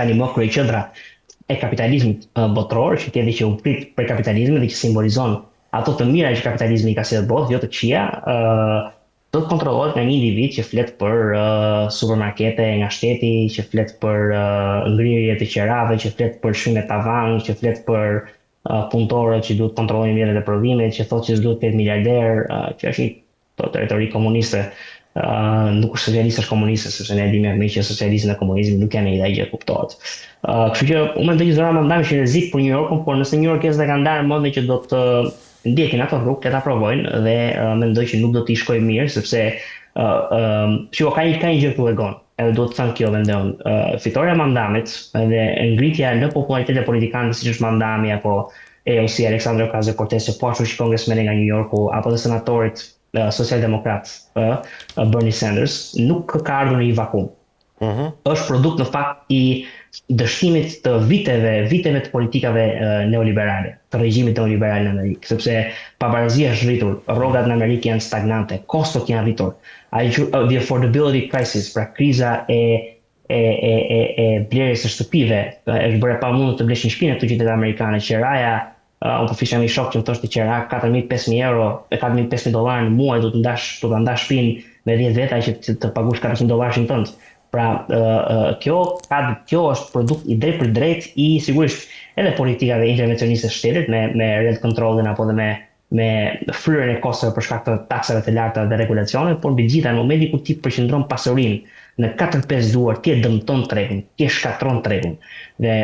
tani më kryeqendra e kapitalizmit botror, që tjetër që u prit për kapitalizmin dhe që simbolizon ato të mira që kapitalizmi ka sjellë botë, jo të këqija, do të kontrollohet nga një individ që flet për supermarkete nga shteti, që flet për ngrirje të qerave, që flet për shime tavan, që flet për punëtorët që duhet kontrollojnë mjetet e prodhimit, që thotë që s'duhet të jetë miliarder, që është një retorikë komuniste. Nuk është socialist, është komuniste, sepse ne dimë mirë që socializmi dhe komunizmi nuk janë ide që kuptohet. Kështu që unë mendoj që Zorana Mandami është rrezik për New Yorkun, por nëse New Yorkesët e kanë ndarë mendin që do të ndjekin ato rrugë, ta provojnë dhe mendoj që nuk do t'i shkojë mirë, sepse ka një gjë të legon, edhe duhet të thënë kjo vendon. Fitoria e Mandamit dhe ngritja në popularitet e politikanëve siç është Mandami apo AOC Alexandria Ocasio-Cortez, po ashtu si kongresmeni nga New Yorku apo dhe senatorit social-demokrat Bernie Sanders, nuk ka ardhur në një vakum. Është produkt në fakt i dështimit të viteve të politikave neoliberale, të regjimit neoliberal në Amerikë, sepse pabarazia është rritur, rrogat në Amerikë janë stagnante, kostot janë rritur. The affordability crisis, pra kriza e blerjes së shtëpive, është bërë pamundur të blesh një shtëpi në këto qytete amerikane. Qeraja, unë po fisha një shok që më thoshte qera 4.500 euro, $4.500 në muaj do të ndash shtëpinë me 10 veta që të paguash $400 tënd. Pra, kjo është produkt i drejt për drejt i sigurisht edhe politikave intervencioniste të shtetit me rent controlin apo dhe me fryrën e kosteve për shkak të taksave të larta dhe regulacioneve, por mbi gjitha në momenti kur ti përqendron pasurinë në 4-5 duar, ti e dëmton tregun, ti e shkatron tregun dhe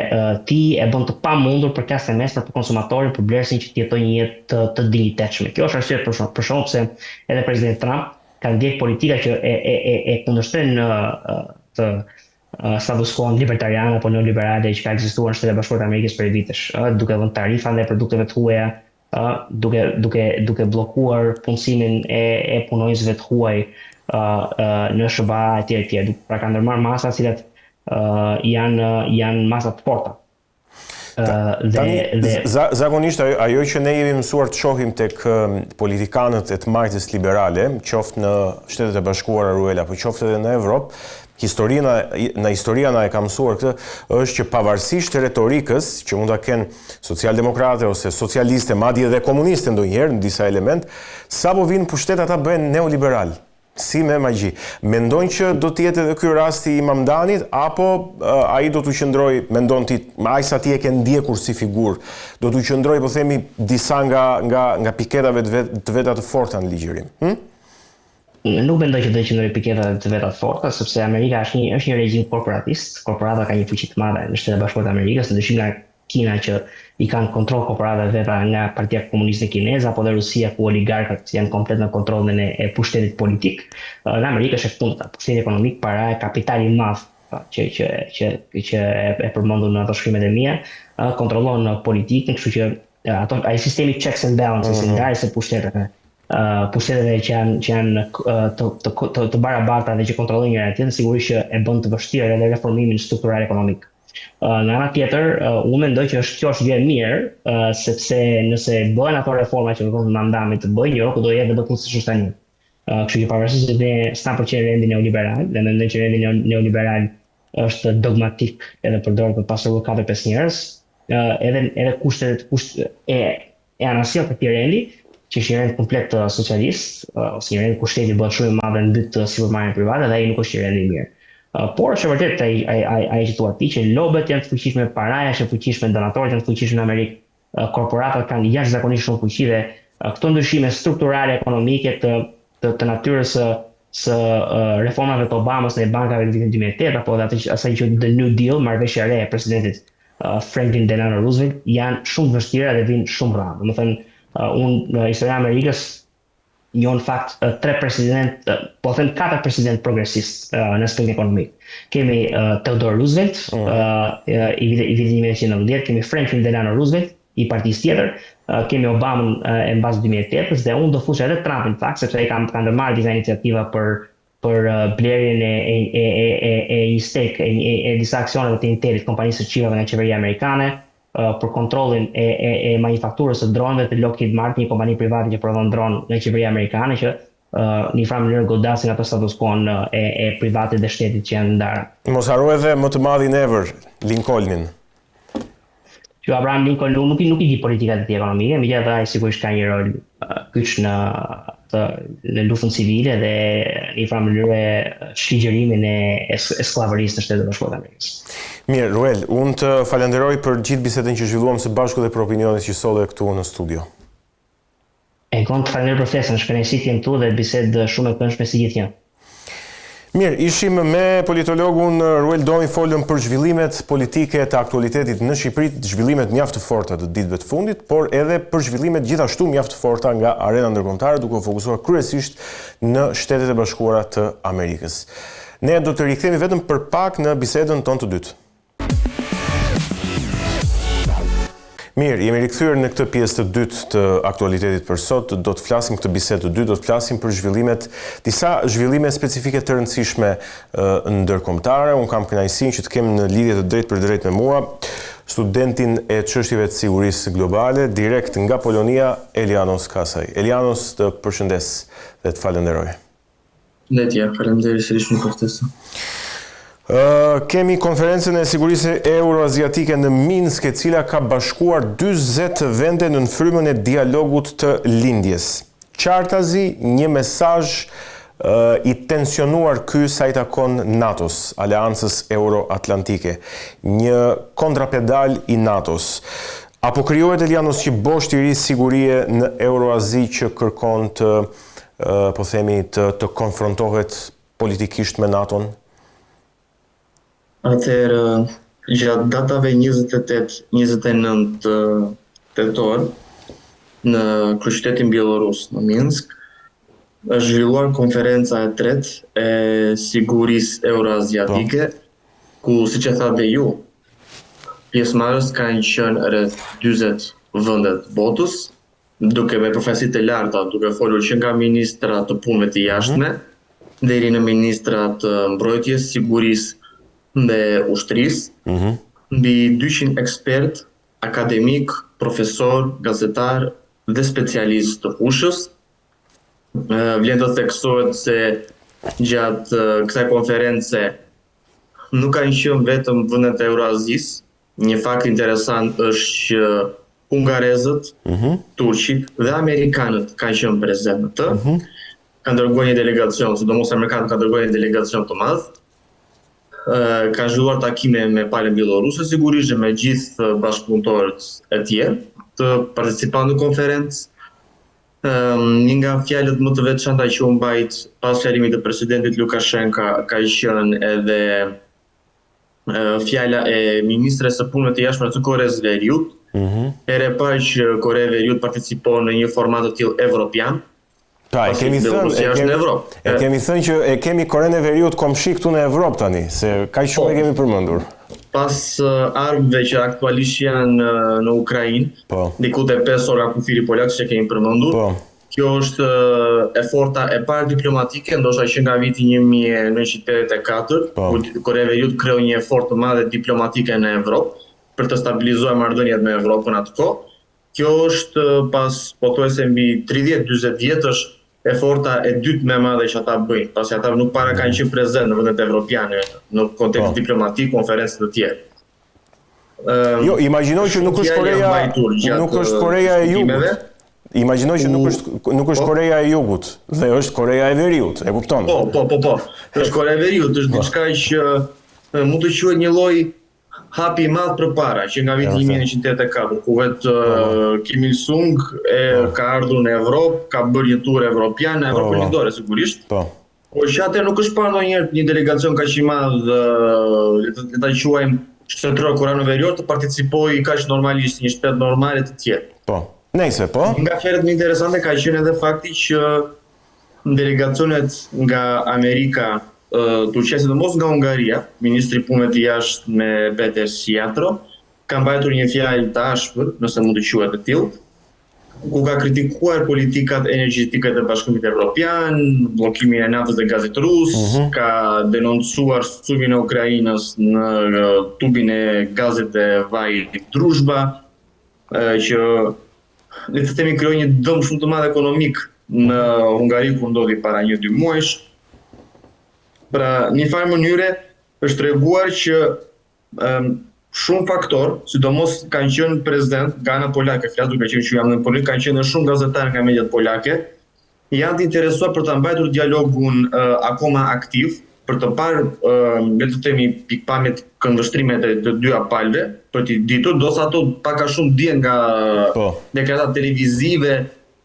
ti e bën të pamundur për klasën e mesme, për konsumatorin, për blerësin që të jetojë një jetë të dinjitetshme. Kjo është arsye për shkak pse edhe presidenti Trump ka ndjek politika që e kundërshton të status quo libertarian apo neoliberale që ka ekzistuar në Shtetet e Bashkuara të Amerikës për vitesh, duke vënë tarifa ndaj produkteve të huaja, duke bllokuar punësimin e punonjësve të huaj në SBA etj. Pra ka ndërmarrë masa të cilat janë masa të forta. Zakonisht ajo që ne jemi mësuar të shohim tek politikanët e të majtës liberale, qoftë në Shtetet e Bashkuara Ruela, apo qoftë edhe në Evropë, historia na e ka mësuar këtë, është që pavarësisht të retorikës që mund ta kenë socialdemokrate ose socialiste, madje edhe komuniste ndonjëherë në disa element, sapo vinë pushtet ata bëhen neoliberal. Si me magji. Mendojnë që do të jetë edhe ky rasti i Mamdanit, apo ai do të qëndrojë, mendon ti, ai sa ti e ke ndjekur si figurë, do të qëndrojë, po themi, disa nga piketave të veta të forta në ligjërim? Nuk mendoj që do të qëndrojë piketa të veta të forta, sepse Amerika është një regjim korporatist. Korporata ka një fuqi të madhe në Shtetet e Bashkuara të Amerikës, ndryshim nga Kina që i kanë kontroll korporatat veta nga Partia Komuniste Kineze, apo dhe Rusia ku oligarkat janë komplet në kontrollin e pushtetit politik. Në Amerikë është e kundërta, pushteti ekonomik, para e kapitali i madh që e përmendur në ato shkrimet e mia, kontrollon politikën, kështu që ai sistemi checks and balances, ndarjes së pushteteve. Pushteteve që janë të barabarta dhe që kontrollojnë njëra tjetrën, sigurisht që e bën të vështirë edhe reformimin struktural ekonomik. Në ana tjetër, unë mendoj që kjo është gjë e mirë, sepse nëse bëhen ato reforma që kërkon Mandami të bëjë, New Yorku do jetë vetëm siç është tani. Kështu që pavarësisht se ne s'na pëlqen rendi neoliberal, dhe mendoj që rendi neoliberal është dogmatik edhe përdoret për pasurur 4-5 njerëz, edhe kushtet e anasjell këtij rendi, që është një rend komplet socialist, ose një rend ku shteti bëhet shumë i madh në mbyt sipërmarrjen private, dhe ai nuk është një rend i mirë. Por është vërtet ai që thua ti që lobet janë të fuqishme, paraja është e fuqishme, donatorët janë të fuqishëm në Amerikë, korporatat kanë jashtëzakonisht shumë fuqi dhe këto ndryshime strukturale ekonomike të natyrës së reformave të Obamas në bankave në vitin 2008 apo asaj që The New Deal, marrëveshja e re e presidentit Franklin Delano Roosevelt, janë shumë vështira dhe vinë shumë rrallë. Domethënë, unë në historia e Amerikës njoh në fakt 4 president progresist në aspektin ekonomik. Kemi Theodore Roosevelt i vitit 1990, kemi Franklin Delano Roosevelt i partisë tjetër, kemi Obamën e mbas 2008 dhe unë do fusha edhe Trumpin në fakt, sepse ai ka ndërmarrë disa iniciativa për blerjen e një stake e disa aksioneve të Intelit, kompanisë së çivave nga qeveria amerikane, për kontrollin e manufakturës së dronëve të Lockheed Martin, një kompani private që prodhon dronë nga qeveria amerikane, që në një farë mënyrë godasin ato status quo e privatit dhe shtetit që janë ndarë. Mos haro edhe më të madhin ever, Që Abraham Lincoln nuk i di politikat e tij ekonomike, megjithatë ai sigurisht ka një rol kyç në luftën civile dhe në një farë mënyrë shligjërimin e skllavërisë në Shtetet e Bashkuara të Amerikës. Mirë, Ruel, unë të falenderoj për gjithë bisedën që zhvilluam së bashku dhe për opinionet që solle këtu në studio. E kon të falenderoj për ftesën, shkënaqësi të jem këtu dhe bisedë shumë e këndshme si gjithnjë. Mirë, ishim me politologun Ruel Domi, folëm për zhvillimet politike të aktualitetit në Shqipëri, zhvillimet mjaft të forta të ditëve të fundit, por edhe për zhvillimet gjithashtu mjaft të forta nga arena ndërkombëtare, duke u fokusuar kryesisht në Shtetet e Bashkuara të Amerikës. Ne do të rikthehemi vetëm për pak në bisedën tonë të dytë. Mirë, jemi rikthyer në këtë pjesë të dytë të aktualitetit për sot. Do të flasim këtë bisedë të dytë, do të flasim për disa zhvillime specifike të rëndësishme ndërkombëtare. Unë kam kënaqësinë që të kem në lidhje të drejtë për drejtë me mua studentin e çështjeve të sigurisë globale, direkt nga Polonia, Elianos Kasaj. Elianos, të përshëndes dhe të falenderoj. Faleminderit sërish për ftesën. Kemi konferencën e sigurisë euroaziatike në Minsk, e cila ka bashkuar 40 vende në frymën e dialogut të lindjes. Qartazi një mesazh i tensionuar ky sa i takon NATO-s, Aleancës Euro-Atlantike, një kontrapedal i NATO-s. Apo krijohet, Elianos, që bosh i ri sigurie në Euroazi që kërkon të konfrontohet politikisht me NATO-n? Atëherë, gjatë datave 28-29 tetor në kryeqytetin bielorus në Minsk, është zhvilluar konferenca e tretë e sigurisë euroaziatike, ku, siç e thatë ju, pjesëmarrës kanë qenë rreth 40 vende të botës, duke me përfaqësi të larta, duke folur që nga ministra të punëve të jashtme deri në ministra të mbrojtjes, sigurisë dhe ushtrisë, mbi 200 ekspert, akademik, profesor, gazetar dhe specialist të fushës. Vlen të theksohet se gjatë kësaj konference nuk kanë qenë vetëm vendet e Euroazisë. Një fakt interesant është që hungarezët, turqit dhe amerikanët kanë qenë prezent në të. Kanë dërguar një delegacion, sidomos amerikanët kanë dërguar një delegacion të madh. Kanë zhvilluar takime me palën bieloruse, sigurisht, dhe me gjithë bashkëpunëtorët e tjerë të participantë në konferencë. Një nga fjalët më të veçanta që u mbajt pas fjalimit të presidentit Lukashenko ka qenë edhe fjala e ministres së punëve të jashtme të Koreas së Veriut. Herë e parë që Korea e Veriut participon në një format të tillë evropian. E kemi thënë që e kemi Korenë e Veriut komshi këtu në Evropë tani, se kaq shumë e kemi përmendur. Pas armëve që aktualisht janë në Ukrainë, diku te 5 orë kufiri polak që kemi përmendur. Kjo është eforta e parë diplomatike, ndoshta që nga viti 1984, ku Korea e Veriut krijoi një efort të madh diplomatike në Evropë për të stabilizuar marrëdhëniet me Evropën atë kohë. Kjo është pas pothuajse mbi 30-40 vjetësh eforta e dytë më e madhe që ata bëjnë, pasi ata nuk para kanë qenë prezent në vendet evropiane në kontekst diplomatik, konferencë të tjera. Jo, imagjinoj që nuk është Koreja e Jugut. Imagjinoj që nuk është Koreja e Jugut, dhe është Koreja e Veriut, e kupton? Po. Është Korea e Veriut, është diçka që mund të quhet një lloj hapi i madh përpara, që nga viti 1984, ku vetë Kim Il-sung ka ardhur në Evropë, ka bërë një tur evropian në Evropën Lindore, sigurisht. Po që atë nuk është parë ndonjëherë një delegacion kaq i madh, le ta quajmë shtetëror korean verior, të participojë kaq normalisht një shtet normale të tjerë. Po. Nëse po. Nga fjalët më interesante ka qenë edhe fakti që delegacionet nga Amerika, Turqia, sidomos nga Hungaria, ministri punëve të jashtme Peter Siatro, ka mbajtur një fjalë të ashpër, nëse mund të quhet e tillë, ku ka kritikuar politikat energjetike të Bashkimit Evropian, bllokimin e naftës dhe gazit rus, ka denoncuar sulmin e Ukrainës në tubin e gazit e vajit Druzhba, që le të themi krijoi një dëm shumë të madh ekonomik në Hungari, ku ndodhi para 1-2 muajsh. Pra, në një farë mënyre është treguar që shumë faktor, sidomos kanë qenë prezent nga ana polake, flas duke qenë që jam në politikë, kanë qenë shumë gazetarë nga mediat polake, janë të interesuar për ta mbajtur dialogun akoma aktiv, për të parë, le të themi, pikpamjet këndvështrimet e të dyja palëve, për t'i ditur, do sa ato pak a shumë dihen nga deklaratat televizive,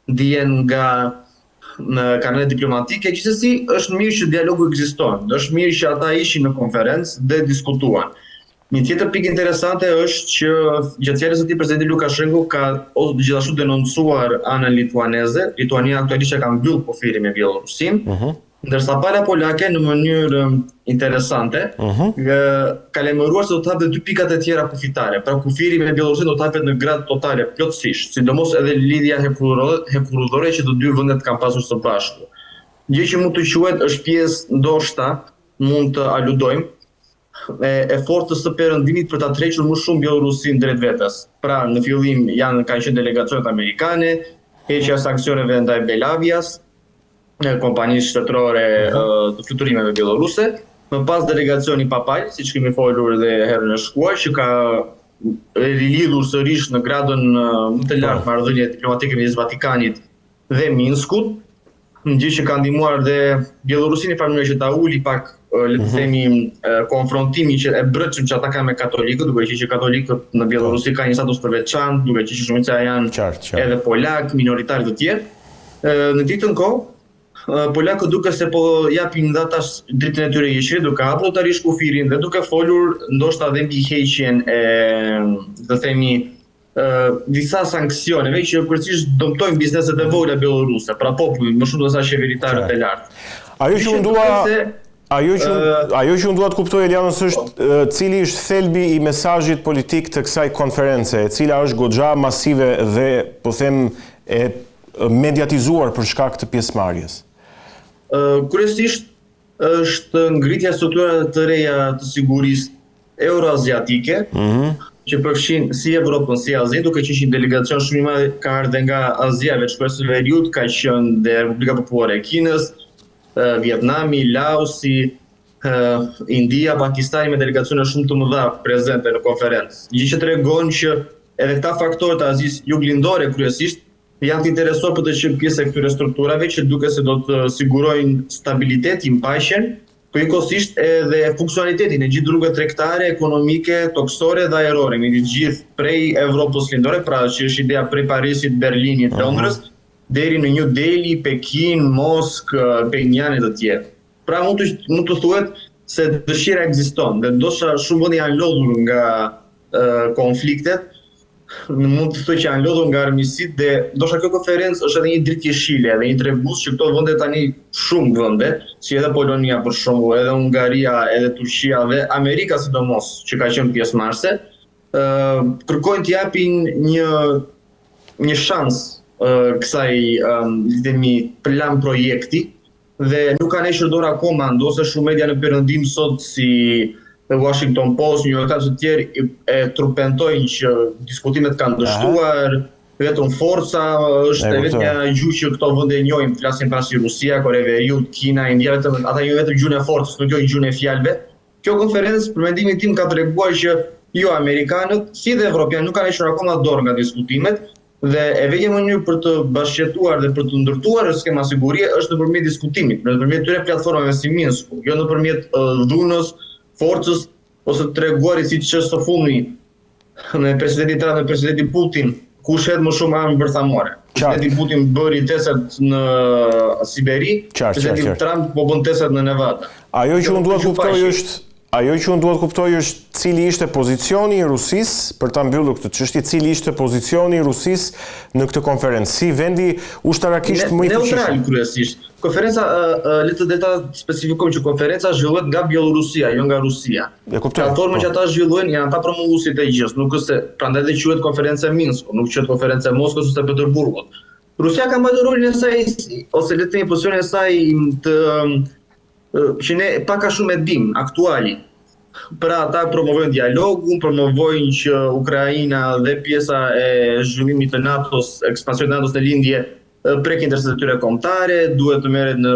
dihen nga në kanalet diplomatike, gjithsesi është mirë që dialogu ekziston, është mirë që ata ishin në konferencë dhe diskutuan. Një tjetër pikë interesante është që gjatë fjalës së tij presidenti Lukashenko ka gjithashtu denoncuar anën lituaneze. Lituania aktualisht ka mbyll kufirin me Bielorusinë, ndërsa pala polake në mënyrë interesante ka lajmëruar se do të hapë 2 pikat e tjera kufitare. Pra kufiri me Bielorusinë do të hapet në grad totale plotësisht, sidomos edhe lidhja hekurudhore që të dy vendet kanë pasur së bashku. Gjë që mund të quhet është pjesë ndoshta mund të aludojmë e fortës së perëndimit për ta trequr më shumë Bielorusinë drejt vetes. Pra në fillim kanë qenë delegacionet amerikane, heqja sanksioneve ndaj Belavijas, kompanisë shtetërore të fluturimeve bieloruse, më pas delegacioni papal, siç kemi folur edhe herën e shkuar, që ka rilidhur sërish në gradën më të lartë marrëdhënie diplomatike midis Vatikanit dhe Minskut, gjë që ka ndihmuar dhe Bielorusinë në mënyrë që ta uli pak le të themi konfrontimin që e brendshëm që ata kanë me katolikët, duke qenë që katolikët në Bielorusi kanë një status të veçantë, duke qenë që shumica janë edhe polak, minoritarë të tjerë. Në të njëjtën kohë, polakët duke se po japin dhatash dritën e tyre jeshile, duke hapur totalisht kufirin dhe duke folur ndoshta edhe mbi heqjen e, të themi, disa sanksioneve që kryesisht dëmtojnë bizneset e vogla bieloruse, pra popullin, më shumë se sa qeveritarët e lartë. Ajo që unë dua të kuptoj, Elianës, është cili është thelbi i mesazhit politik të kësaj konference, e cila është goxha masive dhe, po them, e mediatizuar për shkak të pjesëmarrjes. Kryesisht është ngritja e strukturave të reja të sigurisë euroaziatike, që përfshin si Evropën si Azinë, duke qenë një delegacion shumë i madh ka ardhur nga Azia veçkores së Veriut, ka qenë dhe Republika Popullore e Kinës, Vietnami, Laosi, India, Pakistani me delegacione shumë të mëdha prezente në konferencë. Gjë që tregon që edhe këta faktorë të Azisë juglindore kryesisht janë të interesuar për të qenë pjesë e këtyre strukturave që duke se do të sigurojnë stabilitetin, paqen, përkohësisht edhe funksionalitetin e gjithë rrugëve tregtare, ekonomike, toksore dhe ajrore, me të gjithë prej Evropës lindore, pra që është ideja prej Parisit, Berlinit, Londrës, deri në New Delhi, Pekin, Moskë, Penjan e të tjerë. Pra mund të thuhet se dëshira ekziston, dhe ndoshta shumë vende janë lodhur nga konfliktet, mund të thuaj që janë lodhur nga armiqësitë dhe ndoshta kjo konferencë është edhe një dritë jeshile, edhe një trebus që këto vende tani shumë vende, si edhe Polonia për shembull, edhe Hungaria, edhe Turqia dhe Amerika sidomos, që ka qenë pjesëmarrëse, kërkojnë të japin një shans kësaj plan projekti dhe nuk kanë hequr dorë akoma, ndosë shumë media në perëndim sot si Washington Post, New York Times të tjerë e trupentojnë që diskutimet kanë dështuar, vetëm forca është e vetmja gjuhë që këto vende njohin, flasin pra si Rusia, Kore e Veriut, Kina, India, ata njohin vetëm gjuhën e forcës, nuk njohin gjuhën e fjalëve. Kjo konferencë për mendimin tim ka treguar që jo amerikanët, si dhe evropianët nuk kanë hequr akoma dorë nga diskutimet dhe e vetja mënyrë për të bashkëtuar dhe për të ndërtuar skema sigurie është nëpërmjet diskutimit, nëpërmjet tyre platformave si Minsku, jo nëpërmjet dhunës, forcës ose të treguarit siç është së fundmi me presidentin Trump dhe presidentin Putin, kush hedh më shumë armë bërthamore. Presidenti Putin bëri tesat në Siberi, presidenti Trump po bën tesat në Nevada. Ajo që unë duhet kuptoj është cili ishte pozicioni i Rusisë për ta mbyllur këtë çështje, cili ishte pozicioni i Rusisë në këtë konferencë, si vendi ushtarakisht më i fuqishëm. Neutral kryesisht. Konferenca le të specifikojmë që konferenca zhvillohet nga Bielorusia, jo nga Rusia. Platforma që ata zhvillojnë janë ata promovuesit e gjës, nuk është prandaj dhe quhet konferenca e Minsku, nuk quhet konferenca e Moskës ose Peterburgut. Rusia ka mbajtur rolin e saj ose le të themi pozicionin e saj që ne pak a shumë e dim aktuali. Pra ata promovojnë dialogun, promovojnë që Ukraina dhe pjesa e zhvillimit të NATO-s, ekspansionit të NATO-s në lindje prek interesat e tyre kombëtare, duhet të merret në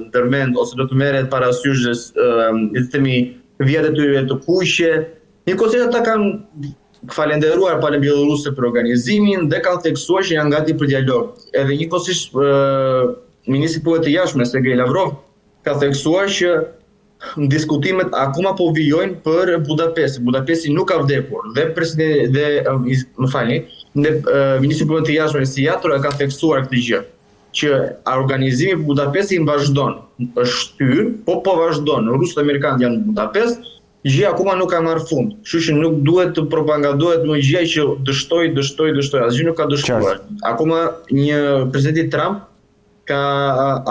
ndërmend ose do të merret parasysh le të themi vijat e tyre të kuqe, Njëkohësisht ata kanë falenderuar palën bieloruse për organizimin dhe kanë theksuar që janë gati për dialog. Edhe njëkohësisht ministri i Punëve të Jashtme Sergej Lavrov ka theksuar që diskutimet akoma po vijojnë për Budapest. Budapesti nuk ka vdekur. Dhe ministri i Punëve të Jashtme Seatro ka theksuar këtë gjë, që organizimi i Budapestit vazhdon. Është shtyr, po vazhdon. Rusët dhe amerikanët janë në Budapest. Gjëja akoma nuk ka marrë fund. Kështu që nuk duhet të propagandohet më gjëja që dështoi. Asgjë nuk ka dështuar. Akoma një presidenti Trump ka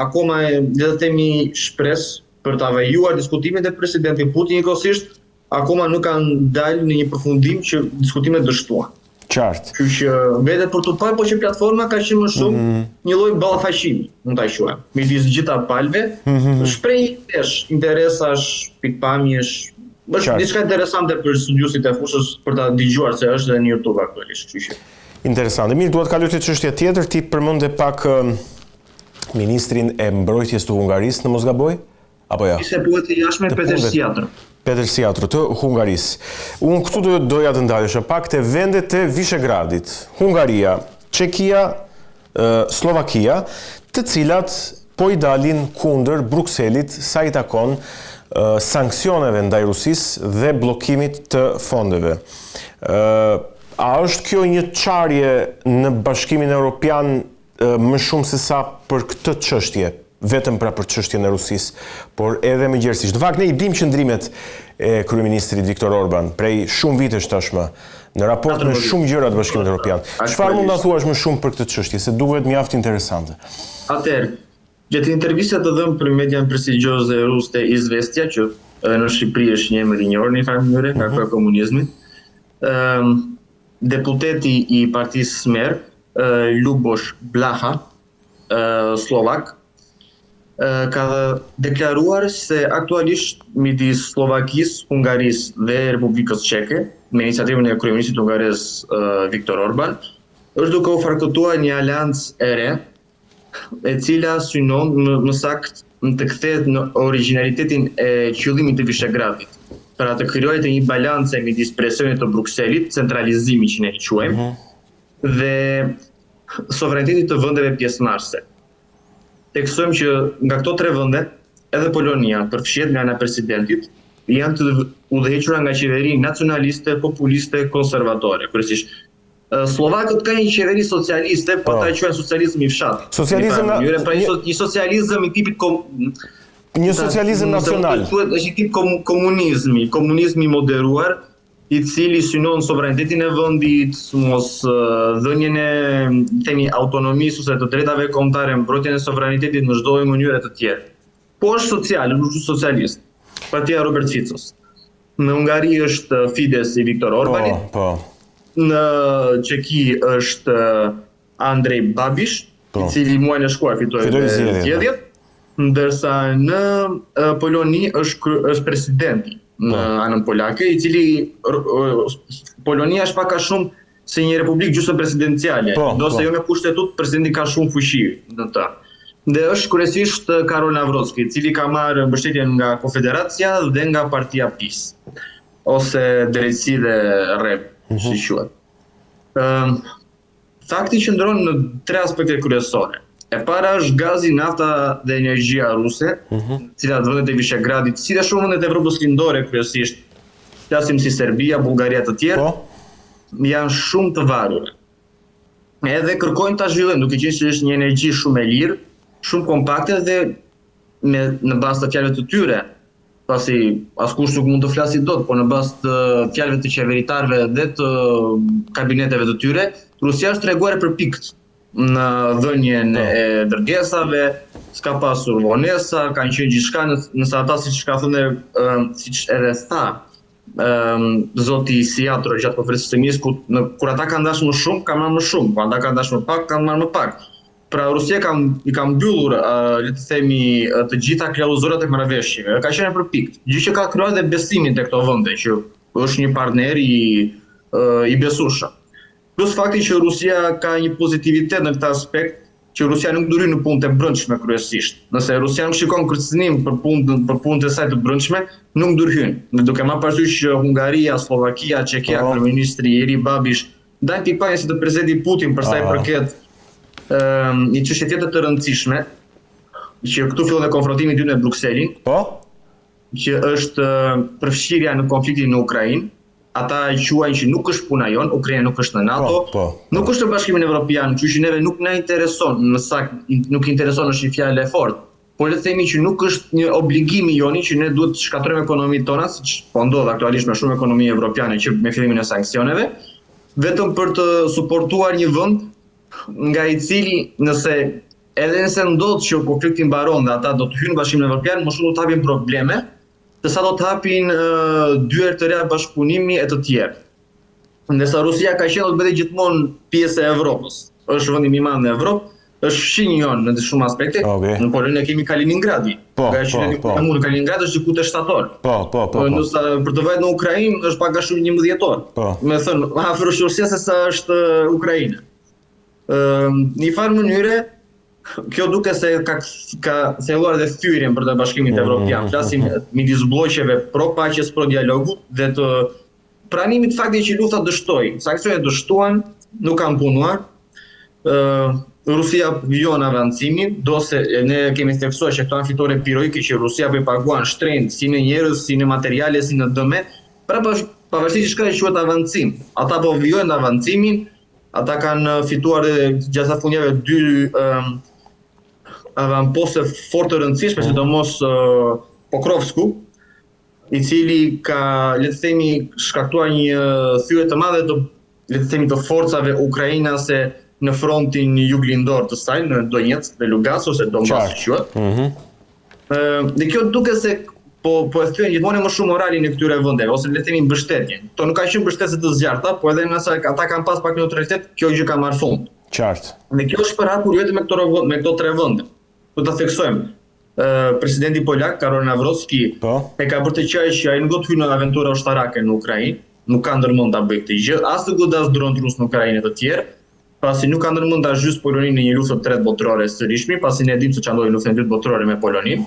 akoma, le të themi, shpresë për të avajuar diskutimet e presidentit Putin, njëkohësisht akoma nuk kanë dalë në një përfundim që diskutimet dështuan. Qartë. Kështu që vetë për të parë, po që platforma ka qenë më shumë një lloj ballafaqimi, mund ta quajmë, midis gjitha palëve, shprehjes, interesash, pikpamjesh. Është diçka interesante për studiuesit e fushës për ta dëgjuar se është edhe në YouTube aktualisht, kështu që. Interesante. Mirë, duhet kaloj te çështja tjetër, ti përmendë pak ministrin e mbrojtjes të Hungarisë, në mos gaboj? Apo jo? Ishte Punëve të Jashtme Peter Siatro. Peter Siatro të Hungarisë. Unë këtu doja të ndalesha pak te vendet e Vishegradit, Hungaria, Çekia, Slovakia, të cilat po i dalin kundër Brukselit sa i takon sanksioneve ndaj Rusisë dhe bllokimit të fondeve. A është kjo një çarje në Bashkimin Evropian më shumë se sa për këtë çështje, vetëm pra për çështjen e Rusisë, por edhe më gjerësisht? Në fakt ne i dim qëndrimet e kryeministrit Viktor Orban prej shumë vitesh tashmë në raport me shumë gjëra të Bashkimit Evropian. Çfarë mund ta thuash më shumë për këtë çështje, se duket mjaft interesante? Atëherë, gjatë intervistat të dhënë për median prestigjioze ruse Izvestia, që në Shqipëri është një emër i njohur në një farë mënyrë, ka komunizmit, deputeti i partisë Smer, Luboš Blaha, Slovak, ka deklaruar se aktualisht midis Slovakisë, Hungarisë dhe Republikës Çeke, me iniciativën e kryeministit hungarez Viktor Orban, është duke u farkëtuar një aleancë e re, e cila synon më saktë të kthehet në origjinalitetin e qëllimit të Vishegradit, për të krijuar një balancë midis presionit të Brukselit, centralizimi që ne e quajmë, dhe sovranitetit të vendeve pjesëmarrëse. Tekstojmë që nga këto tre vende, edhe Polonia, përfshihet nga ana e presidentit, janë të udhëhequra nga qeveri nacionaliste, populiste, konservatore. Kryesisht Slovakët kanë një qeveri socialiste, po ta quajnë socializëm i fshatit. Socializëm një socializëm i tipit një socializëm nacional. Është një tip komunizmi moderuar, i cili synon sovranitetin e vendit, mos dhënien e themi autonomisë ose të drejtave kombëtare, mbrojtjen e sovranitetit në çdo mënyrë të tjerë. Po është social, nuk është socialist. Partia Robert Ficos. Në Hungari është Fides i Viktor Orbanit. Në Çeki është Andrej Babiš, i cili muajin e shkuar fitoi zgjedhjet, ndërsa në Poloni është presidenti në anën polake, i cili Polonia është pak a shumë se një republikë gjysmë presidenciale, ndosë jo me pushtetut, presidenti ka shumë fuqi në të. Dhe është kryesisht Karol Nawrocki, i cili ka marrë mbështetjen nga Konfederacia dhe nga Partia PiS, ose Drejtësi dhe Rrep, si quhet. Fakti qëndron në tre aspekte kryesore. E para është gazi, nafta dhe energjia ruse, cilat vendet e Vishegradit, si dhe shumë vendet e Evropës lindore kryesisht, flasim si Serbia, Bullgaria të tjerë, janë shumë të varura. Edhe kërkojnë ta zhvillojnë, duke qenë se është një energji shumë e lirë, shumë kompakte dhe në bazë të fjalëve të tyre, pasi askush nuk mund të flasi dot, por në bazë të fjalëve të qeveritarëve dhe të kabineteve të tyre, Rusia është treguar e përpikt në dhënien e dërgesave, s'ka pasur vonesa, kanë qenë gjithçka, nëse ata siç ka thënë, siç edhe tha zoti Siatro gjatë konferencës së mesme, kur ata kanë dashur më shumë, kanë marrë më shumë, kur ata kanë dashur më pak, kanë marrë më pak. Pra Rusia i ka mbyllur, le të themi, të gjitha klauzurat e marrëveshjeve. Ka qenë përpikt, gjë që ka krijuar edhe besimin te këto vende, që është një partner i besueshëm. Plus fakti që Rusia ka një pozitivitet në këtë aspekt, që Rusia nuk do hyjë në punët e brendshme kryesisht. Nëse Rusia nuk shikon kërcënim për punët e saj të brendshme, nuk do hyjnë. Duke marrë parasysh që Hungaria, Slovakia, Çekia, kryeministri Iri Babish ndajnë pikpamje si të presidenti Putin për sa i përket një çështje tjetër të rëndësishme, që këtu fillon dhe konfrontimi i dyre me Brukselin, që është përfshirja në konfliktin në Ukrainë. Ata quajnë që nuk është puna jonë, Ukraina nuk është në NATO, nuk është në Bashkimin Evropian, kështu që neve nuk na intereson, në saktë nuk intereson është një fjalë e fortë, por le të themi që nuk është një obligim i joni që ne duhet të shkatërrojmë ekonominë tona, siç po ndodh aktualisht me shumë ekonomi evropiane që me fillimin e sanksioneve, vetëm për të suportuar një vend nga i cili nëse nëse ndodh që konflikti mbaron dhe ata do të hyjnë në Bashkimin Evropian, më shumë do të hapin probleme, sa do të hapin dyert të reja bashkëpunimi e të tjerë. Ndërsa Rusia ka qenë do të bëhet gjithmonë pjesë e Evropës. Është vendi më i madh në Evropë, është fshinjë jonë në shumë aspekte. Në Poloninë kemi Kaliningradin. Nga qyteti në Kaliningrad është diku te shtator. Ndërsa për të vajtur në Ukrainë është pak a shumë 11 orë. Me thënë, afër Rusia se sa është Ukraina. Në një farë mënyre kjo duke se ka thelluar dhe thyrjen për të Bashkimit Evropian. Flasim midis bllokeve pro paqes, pro dialogu dhe të pranimit faktit që lufta dështoi. Sanksionet dështuan, nuk kanë punuar. Rusia vijon avancimin, se ne kemi theksuar që këto janë fitore piroike që Rusia po i paguan shtrenjtë si në njerëz, si në materiale, si në dëme. Pra pavarësisht çka quhet avancim. Ata po vijojnë avancimin, ata kanë fituar gjatë fundjavë 2 avamposte fort të rëndësishme, sidomos Pokrovsku, i cili ka, le të themi, shkaktuar një thyje të madhe të forcave ukrainase në frontin juglindor të saj, në Donetsk dhe Lugansk ose Donbas quhet. Dhe kjo duke se po e thyen gjithmonë më shumë moralin e këtyre vendeve, ose le të themi mbështetjen. Kto nuk kanë qenë mbështetëse të zgjarta, po edhe nëse ata kanë pas pak neutralitet, kjo gjë ka marrë fund. Qartë. Dhe kjo është përhapur vetëm me këto 3 vende. Do ta theksojmë. Presidenti polak Karol Nawrocki e ka bërë të qartë që ai nuk do të hyjë në aventura ushtarake në Ukrainë, nuk ka ndërmend ta bëjë këtë gjë, as të godas dron rus në Ukrainë të tjerë, pasi nuk ka ndërmend ta zhys Poloninë në një luftë të tretë botërore së rishmi, pasi ne dimë se ç'a ndodhi në luftën e dytë botërore me Poloninë.